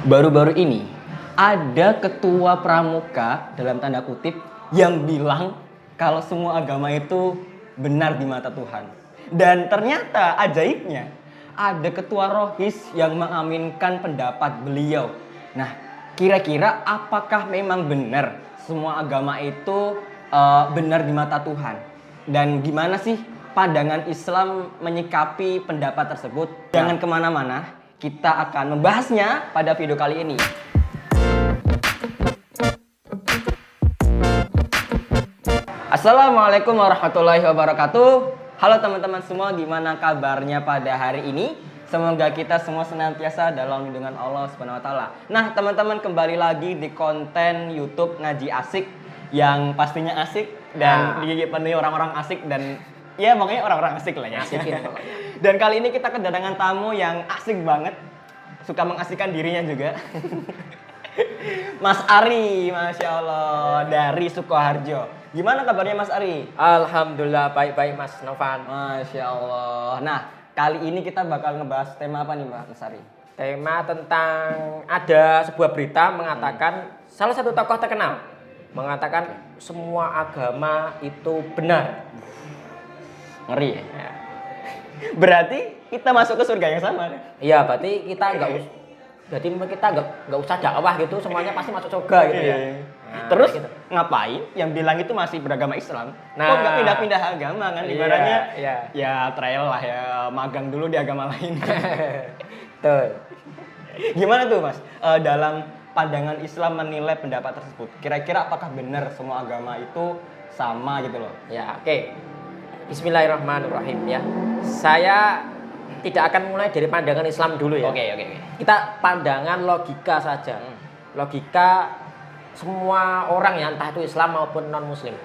Baru-baru ini ada ketua pramuka dalam tanda kutip yang bilang kalau semua agama itu benar di mata Tuhan. Dan ternyata ajaibnya ada ketua rohis yang mengaminkan pendapat beliau. Nah, kira-kira apakah memang benar semua agama itu benar di mata Tuhan? Dan gimana sih pandangan Islam menyikapi pendapat tersebut? Jangan kemana-mana, kita akan membahasnya pada video kali ini. Assalamualaikum warahmatullahi wabarakatuh. Halo teman-teman semua, gimana kabarnya pada hari ini? Semoga kita semua senantiasa dalam lindungan Allah Subhanahu wa taala. Nah, teman-teman, kembali lagi di konten YouTube Ngaji Asik yang pastinya asik dan dipenuhi orang-orang asik dan ya pokoknya orang-orang asik lah ya. Asikin. Dan kali ini kita kedatangan tamu yang asik banget, suka mengasikkan dirinya juga. Mas Ari, Masya Allah, dari Sukoharjo. Gimana kabarnya Mas Ari? Alhamdulillah baik-baik Mas Novan. Masya Allah. Nah, kali ini kita bakal ngebahas tema apa nih Mas Ari? Tema tentang ada sebuah berita mengatakan salah satu tokoh terkenal mengatakan semua agama itu benar. Ngeri ya? Berarti kita masuk ke surga yang sama kan? Iya, berarti kita nggak usah dakwah gitu, semuanya pasti masuk surga gitu ya. Nah, terus gitu. Ngapain yang bilang itu masih beragama Islam? Nah, kok nggak pindah-pindah agama kan? Ibaratnya iya. Ya trial lah ya, magang dulu di agama lain. Tuh. Gimana tuh Mas? Dalam pandangan Islam menilai pendapat tersebut, kira-kira apakah benar semua agama itu sama gitu loh? Ya, oke. Bismillahirrahmanirrahim ya. Saya tidak akan mulai dari pandangan Islam dulu ya. Oke. Kita pandangan logika saja. Logika semua orang ya, entah itu Islam maupun non-Muslim.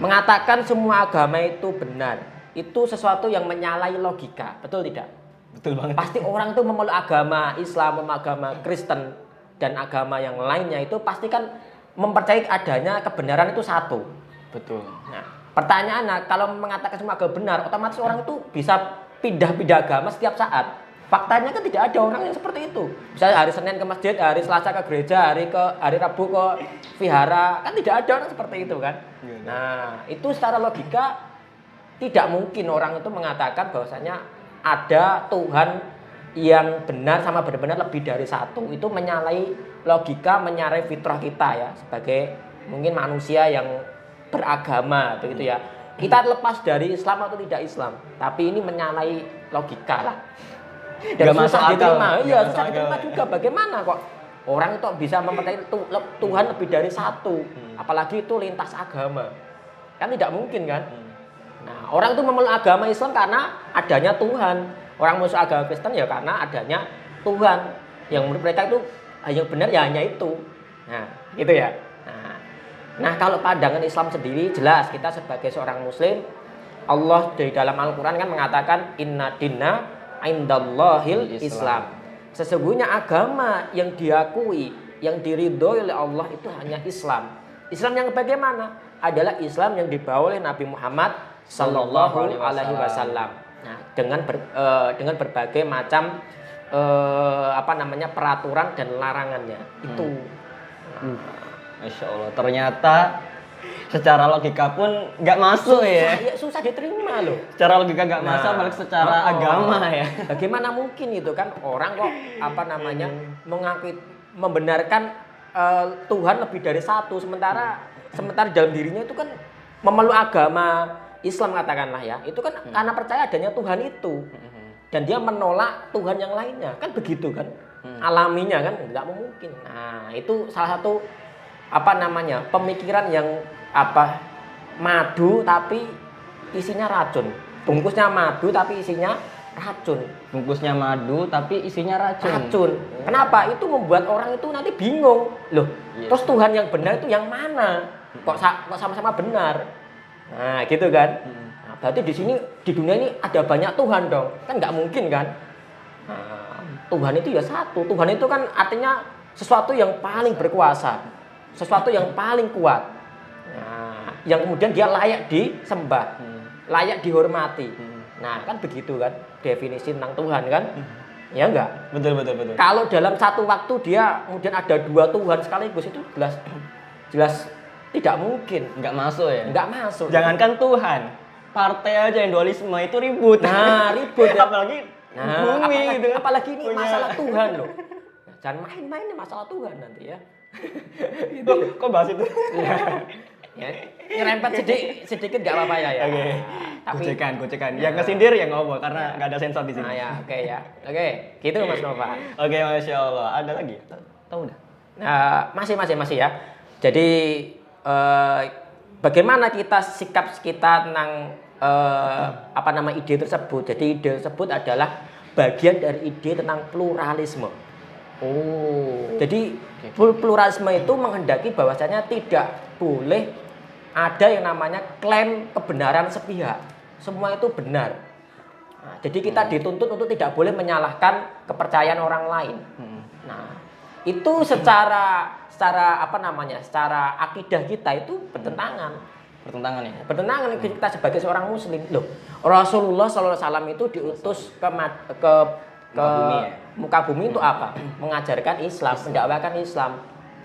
Mengatakan semua agama itu benar, itu sesuatu yang menyalahi logika, betul tidak? Betul banget. Pasti orang itu memeluk agama Islam, agama Kristen, dan agama yang lainnya itu pasti kan mempercayai adanya kebenaran itu satu. Betul. Nah, pertanyaannya, kalau mengatakan semua agama benar, otomatis orang itu bisa pindah-pindah agama setiap saat. Faktanya kan tidak ada orang yang seperti itu. Misalnya hari Senin ke masjid, hari Selasa ke gereja, hari Rabu ke vihara, kan tidak ada orang seperti itu kan. Nah, itu secara logika tidak mungkin orang itu mengatakan bahwasanya ada Tuhan yang benar sama benar-benar lebih dari satu. Itu menyalahi logika, menyalahi fitrah kita ya, sebagai mungkin manusia yang beragama begitu ya. Kita lepas dari Islam atau tidak Islam, tapi ini menyalahi logika lah. Dan susah diterima, iya susah diterima juga. Bagaimana kok orang itu bisa mempercayai Tuhan lebih dari satu, apalagi itu lintas agama, kan tidak mungkin kan. Nah, orang itu memeluk agama Islam karena adanya Tuhan, orang memeluk agama Kristen ya karena adanya Tuhan. Yang menurut mereka itu yang benar ya hanya itu. Nah, gitu ya. Nah, kalau pandangan Islam sendiri jelas kita sebagai seorang Muslim, Allah di dalam Al-Quran kan mengatakan inna dinna indallahil Islam. Sesungguhnya agama yang diakui, yang diridhoi oleh Allah itu hanya Islam. Islam yang bagaimana? Adalah Islam yang dibawa oleh Nabi Muhammad Sallallahu Alaihi Wasallam. Nah, dengan berbagai macam peraturan dan larangannya itu. Masya Allah, ternyata secara logika pun nggak masuk ya. Susah diterima loh. Secara logika nggak masuk, balik secara agama ya. Bagaimana mungkin itu kan orang kok mengakui membenarkan Tuhan lebih dari satu, sementara dalam dirinya itu kan memeluk agama Islam katakanlah ya. Itu kan karena percaya adanya Tuhan itu. Dan dia menolak Tuhan yang lainnya. Kan begitu kan. Alaminya kan nggak mungkin. Nah, itu salah satu pemikiran yang madu tapi isinya racun. Bungkusnya madu tapi isinya racun. Bungkusnya madu tapi isinya racun. Kenapa? Itu membuat orang itu nanti bingung. Loh, terus Tuhan yang benar itu yang mana? Kok sama-sama benar? Nah, gitu kan. Nah, berarti di dunia ini ada banyak Tuhan dong. Kan nggak mungkin kan? Nah, Tuhan itu ya satu. Tuhan itu kan artinya sesuatu yang paling berkuasa. Sesuatu yang paling kuat, nah, yang kemudian dia layak disembah, layak dihormati. Nah, kan begitu kan definisi tentang Tuhan kan. Ya enggak? Betul betul betul. Kalau dalam satu waktu dia kemudian ada dua Tuhan sekaligus itu jelas tidak mungkin. Nggak masuk ya. Enggak masuk. Jangankan Tuhan, partai aja yang dualisme itu ribut. Nah, ribut ya. Apalagi Nah, bumi gitu. apalagi ini Punya- masalah Tuhan loh. Jangan main-main nih masalah Tuhan nanti ya. Loh, kok bahas itu? Ya, nyerempet sedikit nggak apa-apa ya. Oke. Tapi Gocekan. Yang ngesindir yang ngomong karena nggak ada sensor di sini. nah ya, oke ya. Oke, gitu Mas Nova. Oke, Masya Allah. Ada lagi? Tahu udah? Masih ya. Jadi bagaimana sikap kita tentang ide tersebut. Jadi ide tersebut adalah bagian dari ide tentang pluralisme. Oh. Jadi pluralisme itu menghendaki bahwasanya tidak boleh ada yang namanya klaim kebenaran sepihak. Semua itu benar. Nah, jadi kita dituntut untuk tidak boleh menyalahkan kepercayaan orang lain. Nah, itu secara akidah kita itu bertentangan. Pertentangan ya? Bertentangan kita sebagai seorang muslim. Loh, Rasulullah SAW itu diutus ke bumi ya? muka bumi itu apa? Mengajarkan Islam, mendakwakan Islam.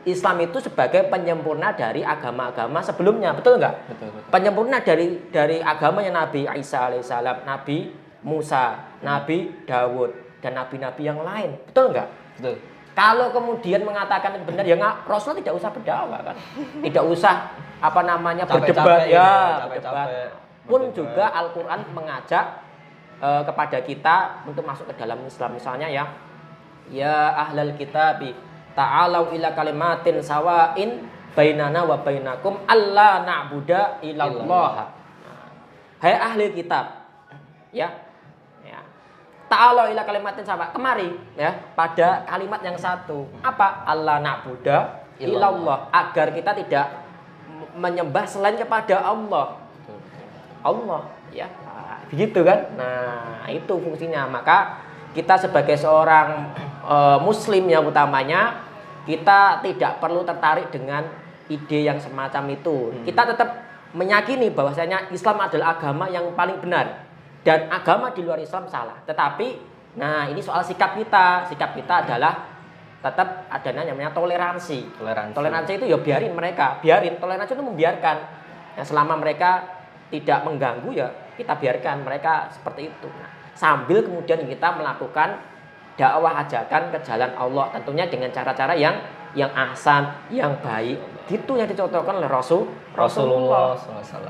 Islam itu sebagai penyempurna dari agama-agama sebelumnya, betul nggak? Betul. Penyempurna dari agamanya Nabi Isa alaihissalam, Nabi Musa, Nabi Dawud, dan nabi-nabi yang lain, betul nggak? Betul. Kalau kemudian mengatakan yang benar, ya Rasul tidak usah berdakwah kan, tidak usah berdebat ya, berdebat. Pun juga Al-Quran mengajak kepada kita untuk masuk ke dalam Islam, misalnya ya ahlal kitabi ta'alau ila kalimatin sawain bainana wa bainakum alla na'budu illallah. Hai ahli kitab, ya ta'alau ila kalimatin sawa, kemari ya pada kalimat yang satu, apa? Alla na'budu illallah, agar kita tidak menyembah selain kepada Allah. Ya. Begitu kan? Nah, itu fungsinya. Maka kita sebagai seorang muslim yang utamanya, kita tidak perlu tertarik dengan ide yang semacam itu. Kita tetap meyakini bahwasanya Islam adalah agama yang paling benar dan agama di luar Islam salah. Tetapi nah, ini soal sikap kita. Sikap kita adalah tetap adanya namanya toleransi. Toleransi itu ya biarin mereka, toleransi itu membiarkan. Ya, selama mereka tidak mengganggu ya kita biarkan mereka seperti itu. Nah, sambil kemudian kita melakukan dakwah ajakan ke jalan Allah, tentunya dengan cara-cara yang ahsan, yang baik. Gitu yang dicontohkan oleh Rasulullah.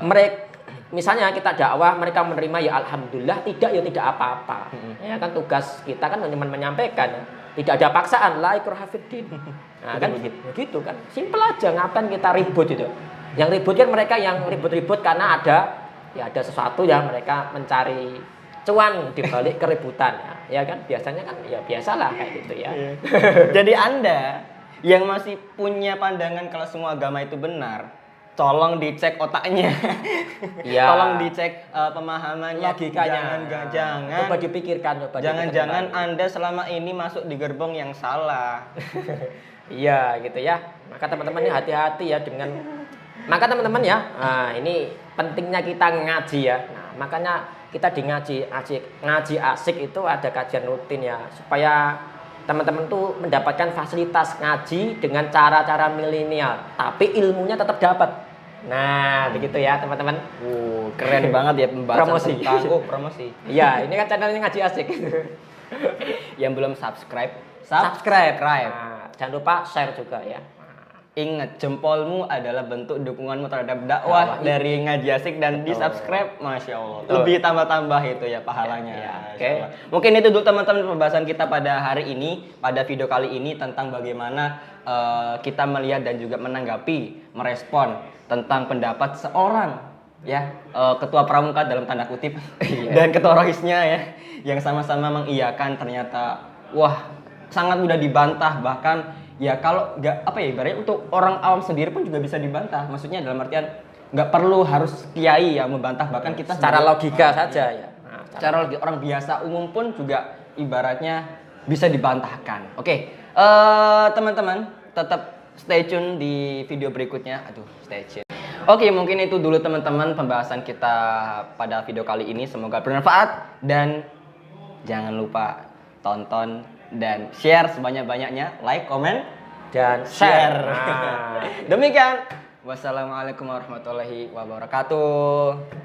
Mereka misalnya kita dakwah, mereka menerima ya alhamdulillah, tidak ya tidak apa-apa. Ya kan tugas kita kan cuma menyampaikan, tidak ada paksaan, la ikraha fiddin. Nah, kan gitu kan. Simpel aja, ngapain kita ribut itu. Yang ribut kan mereka yang ribut-ribut karena ada sesuatu yang mereka mencari cuan di balik keributan ya kan, biasanya kan ya biasalah kayak gitu ya. Jadi Anda yang masih punya pandangan kalau semua agama itu benar, tolong dicek otaknya. Ya. Tolong dicek pemahamannya, logikanya. Jangan coba dipikirkan. Jangan Anda selama ini masuk di gerbong yang salah. Iya gitu ya. Maka teman-teman hati-hati ya dengan nah, ini pentingnya kita ngaji ya. Nah, makanya kita di ngaji asik itu ada kajian rutin ya, supaya teman-teman tuh mendapatkan fasilitas ngaji dengan cara-cara milenial, tapi ilmunya tetap dapat. Nah, begitu ya teman-teman. Keren banget ya pembahasan promosi. Promosi. Iya, ini kan channelnya ngaji asik. Yang belum subscribe. Nah, jangan lupa share juga ya. Ingat, jempolmu adalah bentuk dukunganmu terhadap dakwah dari Ngaji Asik, dan di subscribe, Masya Allah. Lebih tambah-tambah itu ya pahalanya. Oke. Mungkin itu dulu teman-teman pembahasan kita pada hari ini, pada video kali ini, tentang bagaimana kita melihat dan juga menanggapi, merespon tentang pendapat seorang ketua pramuka dalam tanda kutip dan ketua rohisnya ya, yang sama-sama mengiyakan ternyata sangat mudah dibantah, bahkan ya kalau nggak ibaratnya untuk orang awam sendiri pun juga bisa dibantah. Maksudnya dalam artian nggak perlu harus kiai yang membantah, bahkan kita secara logika saja ya. Nah, secara logika orang biasa umum pun juga ibaratnya bisa dibantahkan. Oke, teman-teman tetap stay tune di video berikutnya. Stay tune. Oke, mungkin itu dulu teman-teman pembahasan kita pada video kali ini. Semoga bermanfaat dan jangan lupa tonton dan share sebanyak-banyaknya, like, comment, Dan share. share. Nah. Demikian. Wassalamualaikum warahmatullahi wabarakatuh.